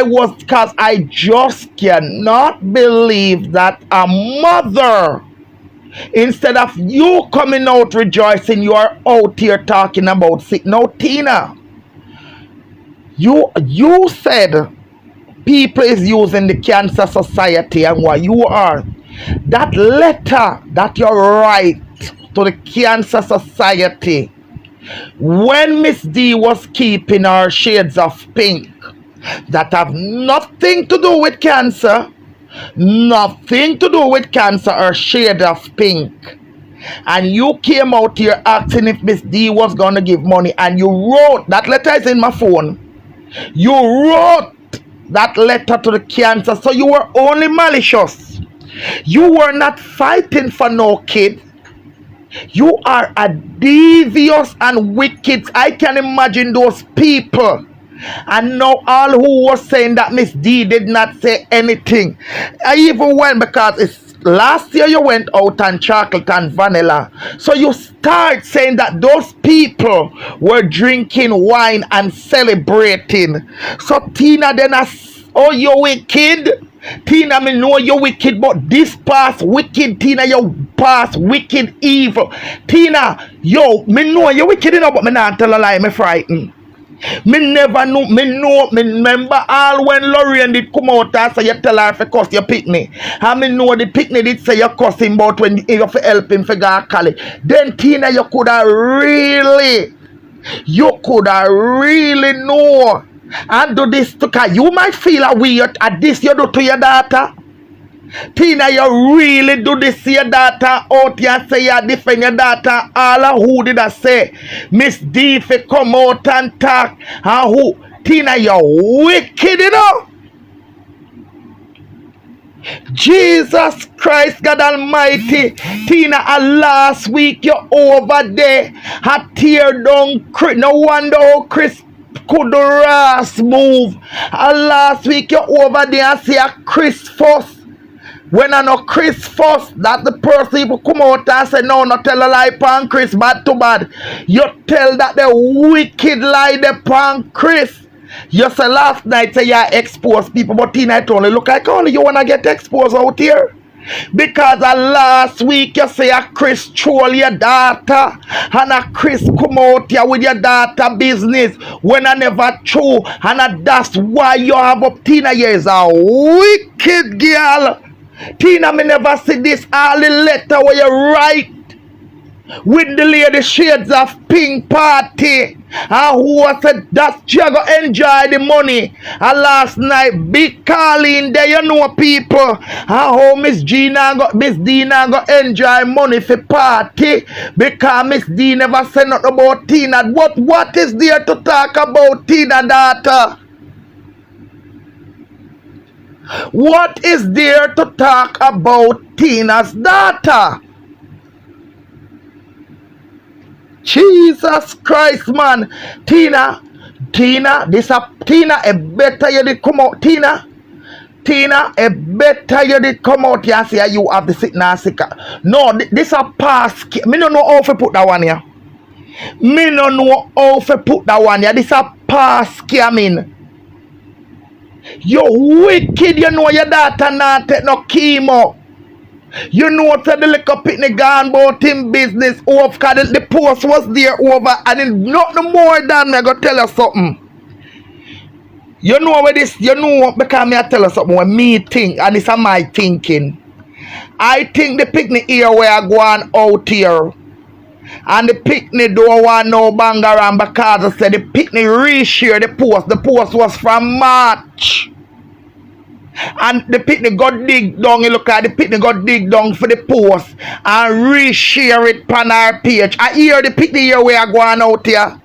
because I just cannot believe that a mother, instead of you coming out rejoicing, you are out here talking about sick. Now, Tina, you said people is using the Cancer Society and what you are. That letter that you write to the Cancer Society when Miss D was keeping her shades of pink, that have nothing to do with cancer, nothing to do with cancer or shade of pink. And you came out here asking if Miss D was gonna give money, and you wrote that letter is in my phone. You wrote that letter to the cancer, so you were only malicious. You were not fighting for no kid. You are a devious and wicked. I can imagine those people. And now all who was saying that Miss D did not say anything. I even went, because it's last year you went out on chocolate and vanilla. So you start saying that those people were drinking wine and celebrating. So Tina then oh, you wicked. Tina, me know you wicked, but this past wicked, Tina, you past wicked evil. Tina, yo, me know you wicked enough, but me not tell a lie, me frightened. Me never know, me remember all when Lorraine did come out and say you tell her if you cuss your picnic. And me know the picnic did say you cuss him about when you have to help him for go college. Then Tina, you could have really know and do this to her. You might feel a weird at this you do to your daughter. Tina, you really do this to your daughter out here and say you defend your daughter. All who did I say? Miss D if you come out and talk. And who? Tina, you wicked, you know? Jesus Christ, God Almighty. Tina, last week you over there. I tear down Chris. No wonder how Chris could the Ross move. Last week you over there and see a Chris first. When I know Chris first, that the person people come out and say no, not tell a lie pan Chris, bad to bad. You tell that the wicked lie the pan Chris. You say last night say you expose people, but tonight only look like only you wanna get exposed out here. Because last week you say a Chris troll your daughter and a Chris come out here with your daughter business when I never true, and that's why you have up Tina. You is a wicked girl. Tina, me never see this all the letter where you write with the lady shades of pink party and who said that you go enjoy the money. And last night big calling there, you know people, and how Miss D go enjoy money for party because Miss D never said nothing about Tina. But what is there to talk about Tina daughter? What is there to talk about Tina's daughter? Jesus Christ, man. Tina, a better you did come out. Tina, a better you did come out here and say you have the sickness sick. No, this a pass. Me don't know how to put that one here. Me don't know how to put that one here. This a pass scamming. You wicked, you know your daughter not take no chemo. You know that the little pitney gone about him business over because the post was there over and it's not no more than me. I go tell you something. You know where this, you know because me I tell you something when me think, and it's my thinking. I think the picnic here where I go on out here. And the picnic don't want no bang around because I said the picnic reshare the post. The post was from March. And the picnic got dig down. You look at the picnic got dig down for the post and reshare it on our page. I hear the picnic here where I go on out here.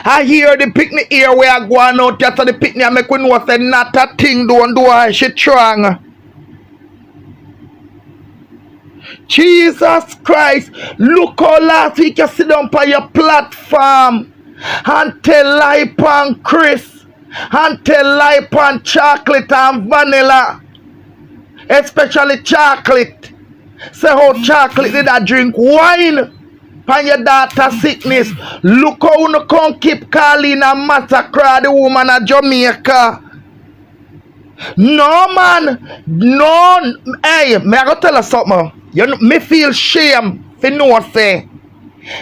I hear the picnic here where I go on out here. So the picnic I make we know say not a thing don't do her. She strong. Jesus Christ, look how last week you sit down on your platform and tell lie on Chris and tell lie on chocolate and vanilla, especially chocolate. Say how chocolate did I drink wine. Pan your daughter sickness. Look how you come keep calling and massacre the woman of Jamaica. No man, no. Hey, me I go tell her something. You know, me feel shame for no say.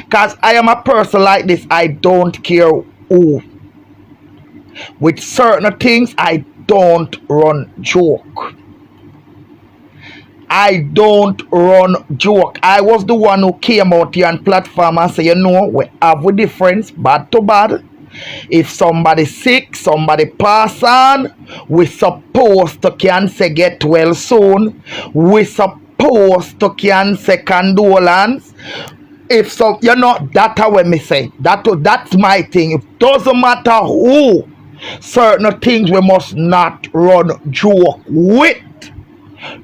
Cause I am a person like this. I don't care who. With certain things, I don't run joke. I don't run joke. I was the one who came out here on platform and say, you know, we have a difference, bad to bad. If somebody sick, somebody pass on, we supposed to can say get well soon. We supposed to can say condolence. If so, you know, that's what me say. That's my thing. It doesn't matter who. Certain things we must not run joke with.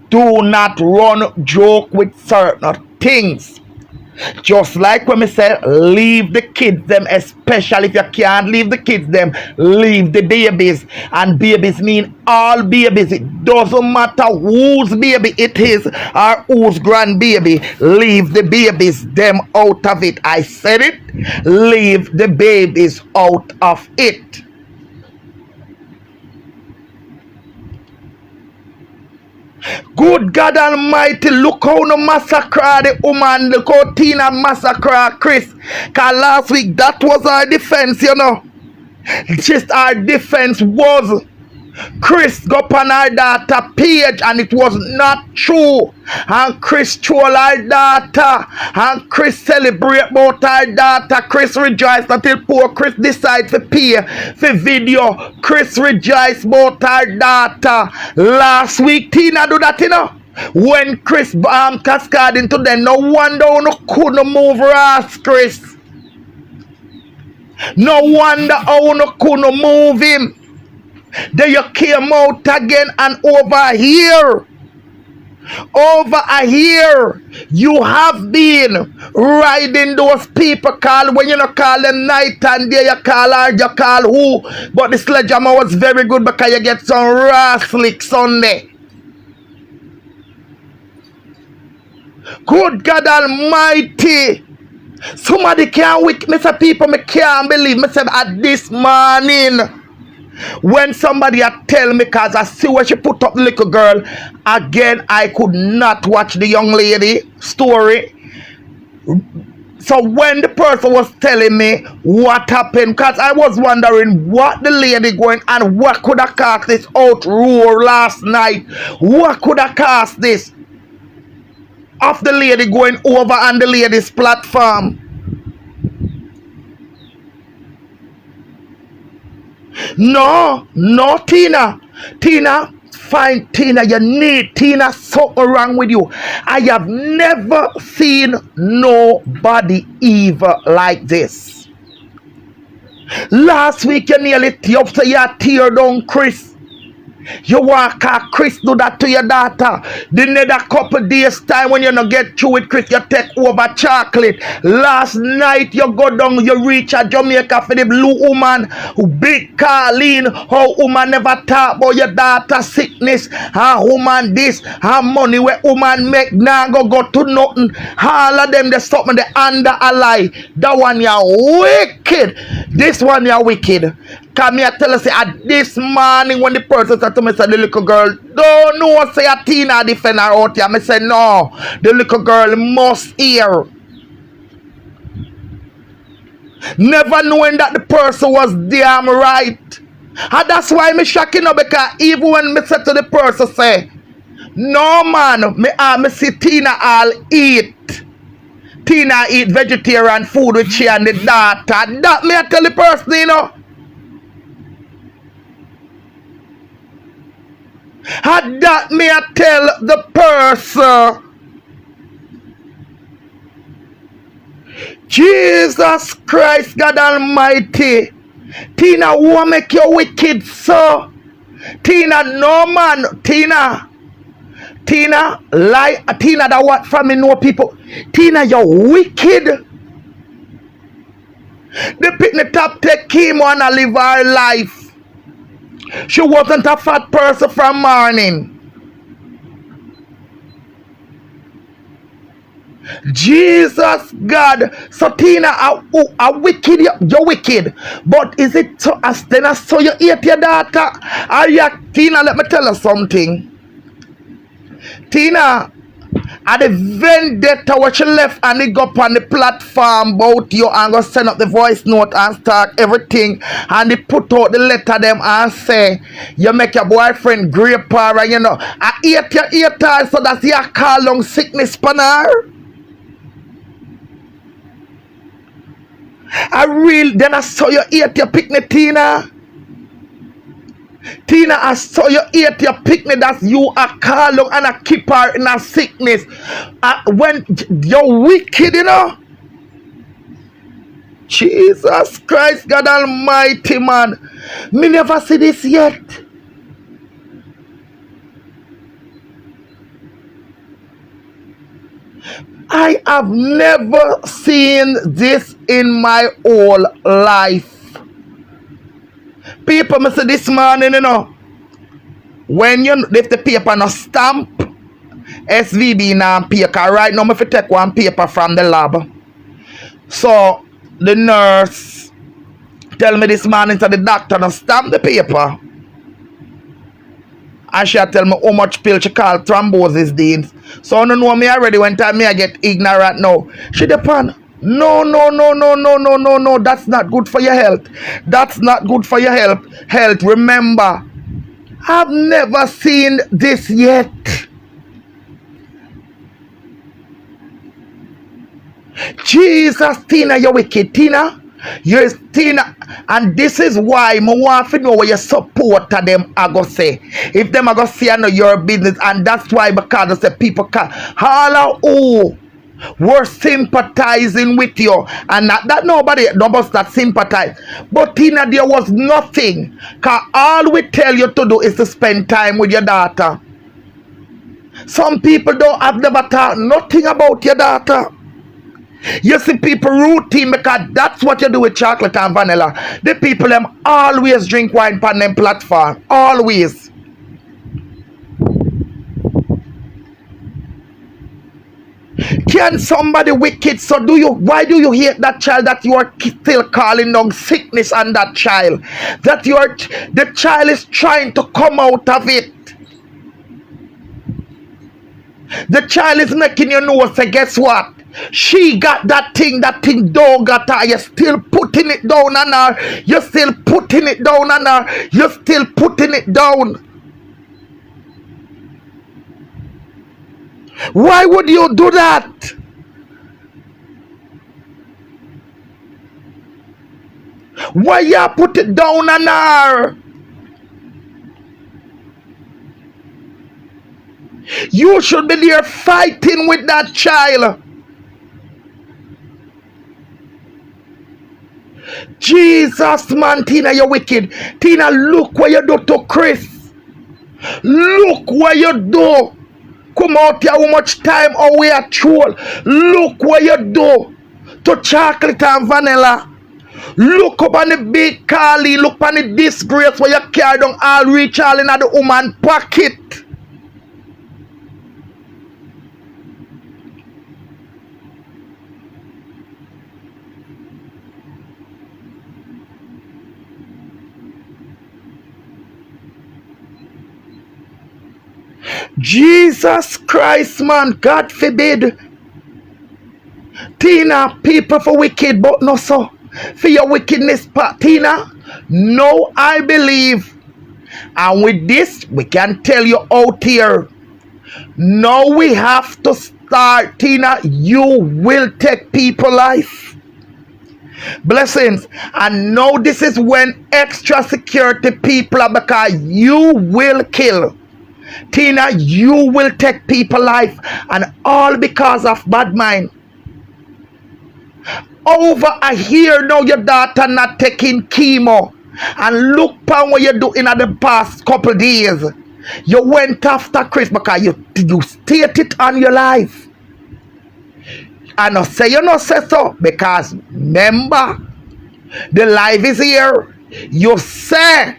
Do not run joke with certain things. Just like when me say, leave the kids them, especially if you can't leave the kids them, leave the babies. And babies mean all babies. It doesn't matter whose baby it is or whose grandbaby. Leave the babies them out of it. I said it. Leave the babies out of it. Good God Almighty, look how no massacre the woman, look how Tina massacre Chris. Cause last week that was our defense, you know. Just our defense was Chris go on our daughter page and it was not true. And Chris troll our daughter. And Chris celebrate about our daughter. Chris rejoice until poor Chris decide to pay for video. Chris rejoice about our daughter. Last week Tina do that, you know. When Chris cascade into them, no wonder you couldn't move Ross, Chris. No wonder how you couldn't move him. Then you came out again and over here, you have been riding those people call when you not call them night and day, you call her, you call who? But the sledgehammer was very good because you get some raw slick Sunday. Good God Almighty. Somebody can't wake me, say people, me can't believe me say at this morning. When somebody tell me, cause I see where she put up the little girl, again I could not watch the young lady story. So when the person was telling me what happened, cause I was wondering what the lady going and what could have caused this outroar last night. What could have caused this? Of the lady going over on the lady's platform. No, Tina. Tina, find Tina. You need Tina. Something wrong with you. I have never seen nobody evil like this. Last week you nearly tear down Chris. You want Chris do that to your daughter. The another couple days time when you not get through with Chris, you take over chocolate. Last night you go down, you reach a Jamaica for the blue woman who big Carleen. How woman never talk about your daughter sickness. How woman this, how money where woman make now go to nothing. All of them they something they under a lie. That one you wicked. This one you wicked. Come here, tell us at this morning when the person said to me, say the little girl, don't know say a Tina defend her out here. I say no, the little girl must hear. Never knowing that the person was damn right. And that's why me shocking up because even when me say to the person say, no man, me see Tina all eat. Tina eat vegetarian food with she and the daughter. That me I tell the person, you know. And that may I tell the person. Jesus Christ, God Almighty. Tina, who make you wicked, so? Tina, no man. Tina, lie. Tina, that what from me know people. Tina, you're wicked. The picnic top take chemo and live her life. She wasn't a fat person from morning. Jesus God. So Tina, a wicked, you're wicked. But is it so as then I saw you hate your daughter? Are you Tina, let me tell you something. Tina, at the vendetta what she left and they go up on the platform about you and go send up the voice note and start everything and they put out the letter them and say you make your boyfriend graper and you know I hate her so that's your call long sickness pan her. I real then I saw you hate your picnic Tina. Tina, I saw you hate your picnic that you are call and a keep her in a sickness. When you're wicked, you know. Jesus Christ, God Almighty, man. Me never see this yet. I have never seen this in my whole life. People, me say this morning, you know, when you lift the paper no stamp, SVB now paper, right now, if you take one paper from the lab. So, the nurse tell me this morning to the doctor no stamp the paper. And she tell me how much pill she call thrombosis deans. So, you know me already when time me I get ignorant now. She depend. No, that's not good for your health. That's not good for your health. Remember, I've never seen this yet. Jesus, Tina, you're wicked, Tina. You're Tina, and this is why I want to know what your supporter them are going to say. If them are going to say I know your business, and that's why because I say people can holler who were sympathizing with you, and that nobody that sympathize. But Tina, there was nothing, because all we tell you to do is to spend time with your daughter. Some people don't have never thought nothing about your daughter. You see people routine because that's what you do with chocolate and vanilla. The people them always drink wine on them platform. Always. Can somebody wicked so do you why do you hate that child that you are still calling down sickness on that child? That you are the child is trying to come out of it. The child is making you know say guess what? She got that thing don't got her. You're still putting it down on her. You're still putting it down on her. You're still putting it down. Why would you do that? Why you put it down on her? You should be there fighting with that child. Jesus, man, Tina, you're wicked. Tina, look what you do to Chris. Look what you do. Come out here how much time or we are troll. Look what you do to chocolate and vanilla. Look up on the big Carly. Look on the disgrace where you carry down all reach all in the woman pocket. Jesus Christ, man, God forbid. Tina, people for wicked, but no so. For your wickedness, Tina, no, I believe. And with this, we can tell you out here. Now we have to start, Tina, you will take people's life. Blessings. And now this is when extra security people are because you will kill. Tina, you will take people's life, and all because of bad mind. Over a year now, your daughter not taking chemo, and look upon what you do in the past couple days. You went after Chris because you stated on your life. And I say you not say so because remember, the life is here. You say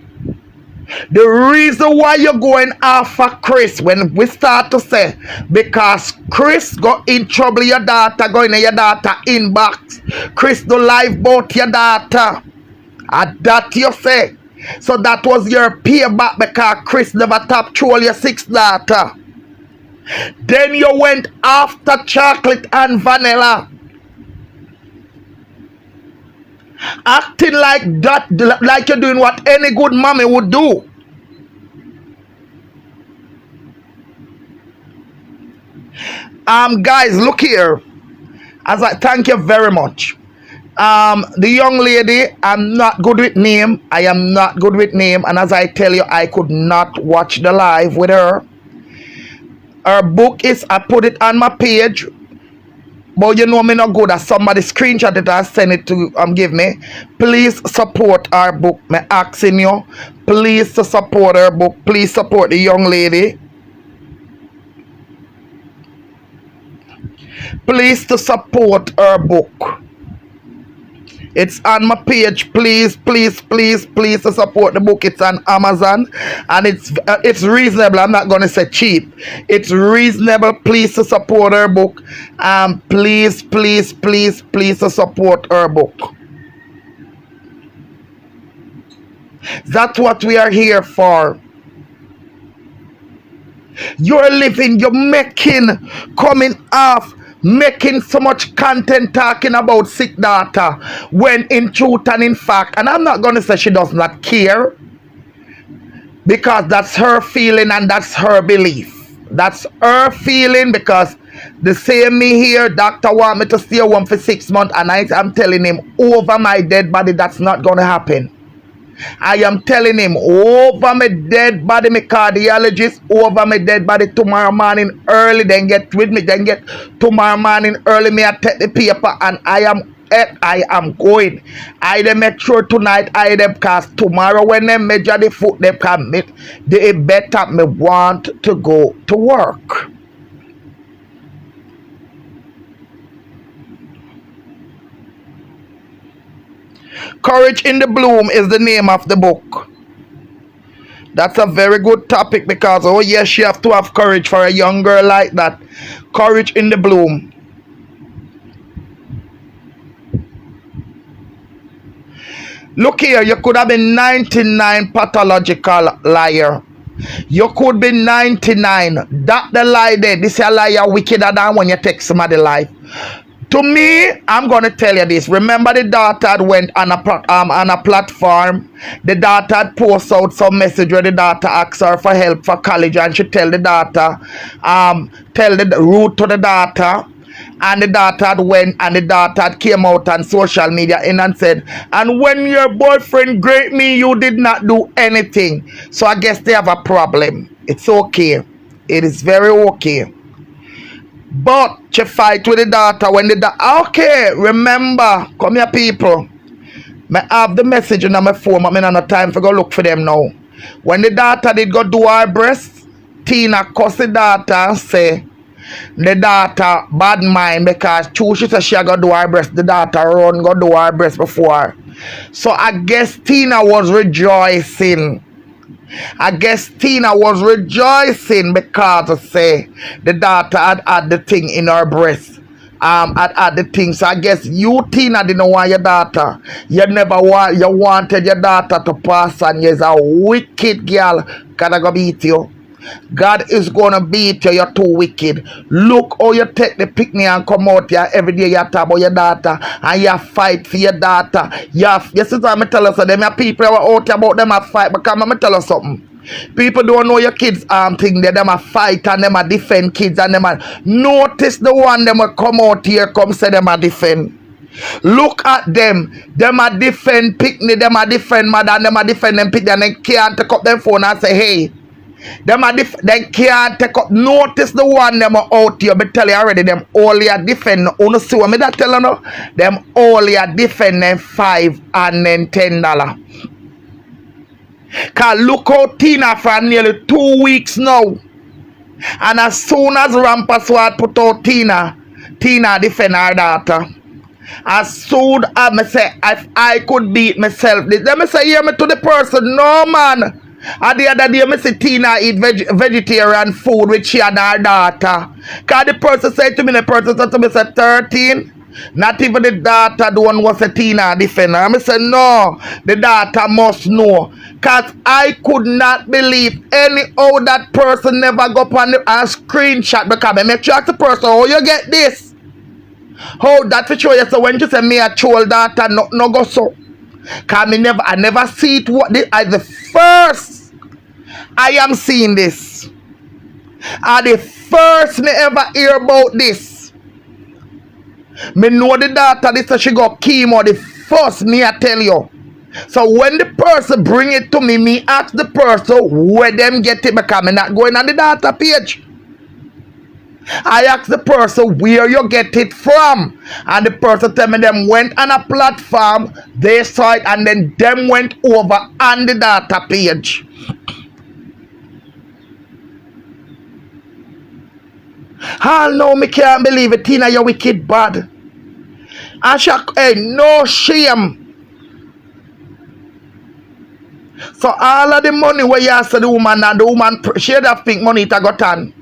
The reason why you're going after Chris, when we start to say, because Chris got in trouble, your daughter, going in your daughter inbox. Chris do live about your daughter. And that you say. So that was your payback because Chris never tapped troll your sixth daughter. Then you went after chocolate and vanilla. Acting like that, like you're doing what any good mommy would do. Guys, look here. As I thank you very much. The young lady, I'm not good with name. I am not good with name. And as I tell you, I could not watch the live with her. Her book is, I put it on my page. But you know me not good as somebody screenshot it and send it to give me. Please support our book. Me asking you. Please to support her book. Please support the young lady. Please to support her book. It's on my page. Please to support the book. It's on Amazon and it's reasonable. I'm not gonna say cheap. It's reasonable. Please to support her book. Please to support her book. That's what we are here for. You're living, you're making, coming off, making so much content talking about sick daughter when in truth and in fact, and I'm not going to say she does not care, because that's her feeling and that's her belief. That's her feeling, because the same me here, doctor want me to stay home for 6 months and I'm telling him over my dead body that's not going to happen. I am telling him over my dead body, my cardiologist, over my dead body tomorrow morning early, then get with me, then get tomorrow morning early, me I take the paper and I am going. I dem make sure tonight I dem, cause tomorrow when they measure the foot they can meet, they better me want to go to work. Courage in the Bloom is the name of the book. That's a very good topic, because oh yes, you have to have courage for a young girl like that. Courage in the Bloom. Look here, you could have been 99 pathological liar. You could be 99. That the lie there. This is a liar wickeder than when you take somebody life. To me, I'm going to tell you this. Remember the daughter went on a platform. The daughter had post out some message where the daughter asked her for help for college, and she tell the daughter, tell the route to the daughter. And the daughter had went, and the daughter had came out on social media and said, and when your boyfriend raped me, you did not do anything. So I guess they have a problem. It's okay. It is very okay. But she fight with the daughter when the daughter, okay, remember, come here people, I have the message in my phone, but I don't have time to go look for them now. When the daughter did go do her breast, Tina cussed the daughter and say the daughter bad mind, because she said she go do her breast, the daughter run go do her breast before. So I guess Tina was rejoicing. I guess Tina was rejoicing because say the daughter had the thing in her breast. Had the thing. So I guess you, Tina, didn't want your daughter. You wanted your daughter to pass, and you're a wicked girl. God go beat you. God is gonna beat you. You're too wicked. Look how you take the picnic and come out here every day. You talk about your daughter and you fight for your daughter. Your sister, I tell you so. Them your people who are out here about them a fight, because I tell you something. People don't know your kids thing. They them a fight and them a defend kids, and them a notice the one them will come out here come say them a defend. Look at them. Them a defend picnic. Them a defend mother. And them a defend them picnic, and they can't take up their phone and say hey. They can't take up. Notice the one them are out here. But tell you already, them only a defend. You see what me that tell you now? Them only a defend them $5 and then $10. Cause look how Tina for nearly 2 weeks now. And as soon as Rampaswad put out Tina defend her daughter. As soon as I say, if I could beat myself, let me say, hear me to the person, no man. And the other day, I see Tina eat vegetarian food with she and her daughter. Because the person said to me, the person said to me, say 13. Not even the daughter, the one was a Tina defender. I said, no, the daughter must know. Because I could not believe anyhow that person never go upon the screenshot. Because I make sure ask the person, oh, you get this? How that for sure? So when you say me a troll daughter, no go so. Because I never see it. What this is the first I am seeing this. And the first me ever hear about this. Me know the daughter, this she got chemo. The first me I tell you. So when the person bring it to me ask the person where them get it because me not going on the data page. I ask the person where you get it from. And the person tell me them went on a platform, they saw it, and then them went over on the data page. Oh no, me can't believe it, Tina, you wicked bad. And she, hey, no shame. So all of the money where you ask the woman and the woman share that think money it a got on.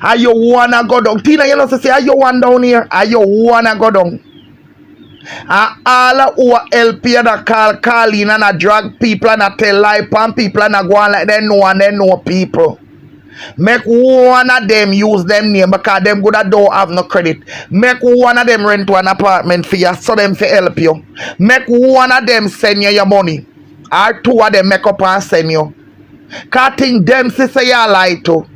And you wanna go down. Tina, you know say you want down here and you wanna go down. And all who help you that call in and a drag people and a tell lie pan people and a go on like they know and they know people. Make one of them use them name because them good don't have no credit. Make one of them rent one apartment for you so them for help you. Make one of them send you your money. Or two of them make up and send you. Cause think them say you lie to.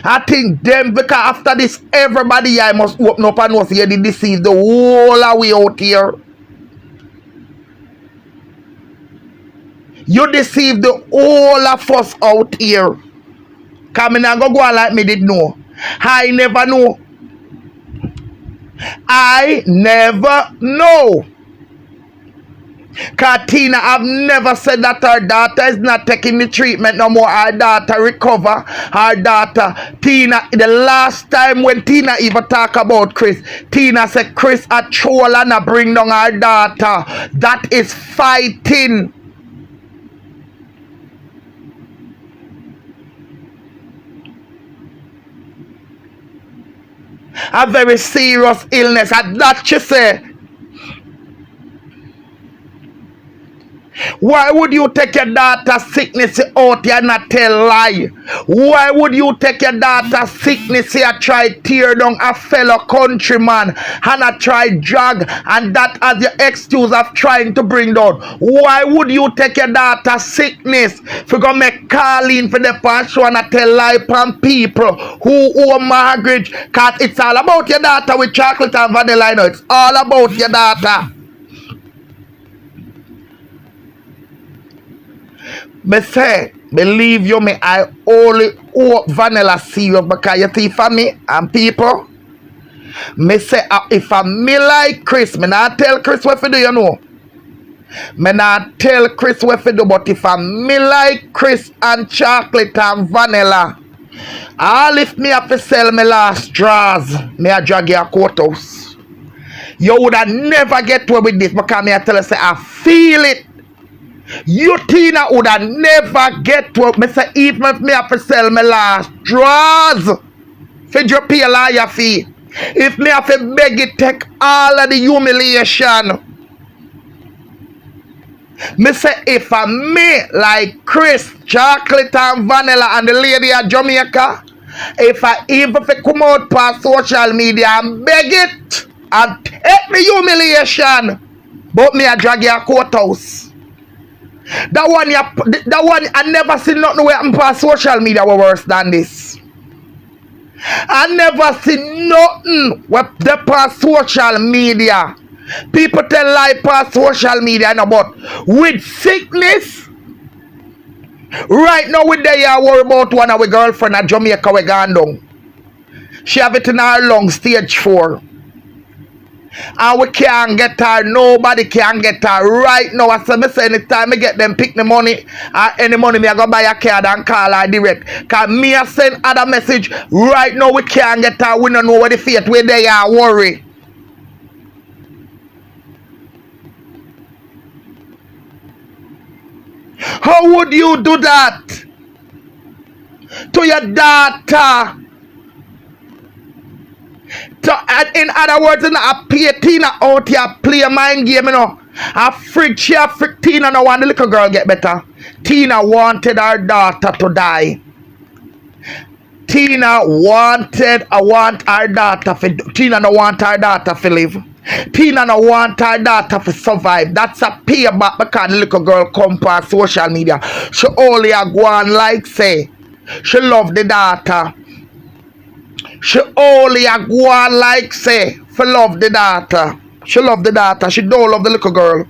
I think them because after this everybody I must open up and was here to deceive the whole of we out here. You deceive the whole of us out here. Coming and go on like me did know. I never know. I never know. Katina, I've never said that her daughter is not taking the treatment no more. Her daughter recover. Her daughter, Tina, the last time when Tina even talk about Chris, Tina said Chris a troll and a bring down her daughter. That is fighting. A very serious illness. And that she say. Why would you take your daughter's sickness out here and not tell lie? Why would you take your daughter's sickness here and try tear down a fellow countryman and a try drag and that as your excuse of trying to bring down? Why would you take your daughter's sickness for go make calling for the passion and tell lie upon people who owe mortgage? Cause it's all about your daughter with chocolate and vanilla. It's all about your daughter. Me say, believe you me, I only owe vanilla serious because you see for me and people. Me say, if I me like Chris, me not tell Chris what to do, you know. Me not tell Chris what to do, but if I me like Chris and chocolate and vanilla, all if me have to sell me last draws, me a drag your courthouse. You would have never get away with this because me I tell you, say, I feel it. You Tina would have never get to me say even if me have to sell my last draws for you pay a lawyer fee. If me have to beg it take all of the humiliation. Me say if I me like Chris, chocolate and vanilla and the lady at Jamaica, if I even come out past social media and beg it and take the humiliation, but me a drag your courthouse. That one I never seen nothing where I'm past social media were worse than this. I never seen nothing where the past social media. People tell lie past social media, no, but with sickness. Right now we there worry about one of our girlfriend at Jamaica we gone down. She have it in her lung stage 4. And we can't get her, nobody can get her right now. As I say, anytime I get them pick the money, any money me I go buy a card and call her direct. Cause me I send other message, right now we can't get her, we don't know what the fate where they are worry. How would you do that to your daughter? In other words, I play Tina out here, play a mind game, you know. A freak, she a freak. Tina no want the little girl get better. Tina wanted her daughter to die. Tina wanted, her daughter for, Tina no want her daughter to live. Tina no want her daughter to survive. That's a payback because the little girl come past social media. She only a go on like say, she love the daughter. She only a go on like say, for love the daughter. She love the daughter. She don't love the little girl.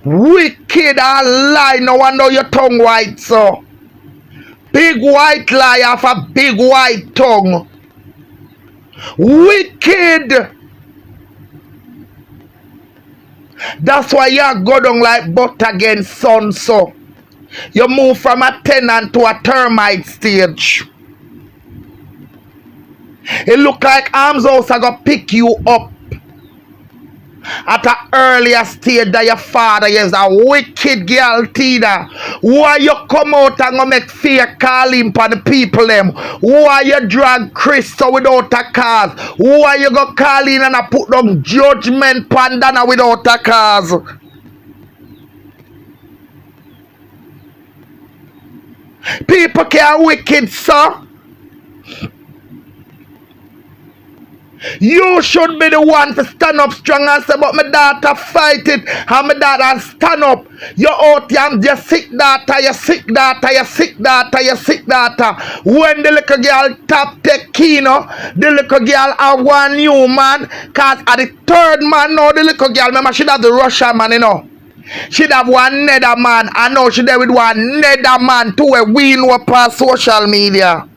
Wicked and lie. No one know your tongue white, so. Big white lie off a big white tongue. Wicked. That's why you go down like butter against sun, so. You move from a tenant to a termite stage. It look like Arms House are gonna pick you up at an earlier stage that your father is a wicked girl, Tina. Why you come out and go make fear calling for the people them? Why you drag Crystal without a cause? Why you go call in and I put down judgment pandana without a cause? People can wicked, sir. You should be the one to stand up strong and say, but my daughter fight it, and my daughter stand up. You're out here and your sick daughter, your sick daughter, your sick daughter, your sick daughter. When the little girl tap take Kino, the little girl have one new man, cause at the third man now, the little girl, remember she have the Russian man, you know. She'd have one nether man, I know she there with one nether man to a win up on social media.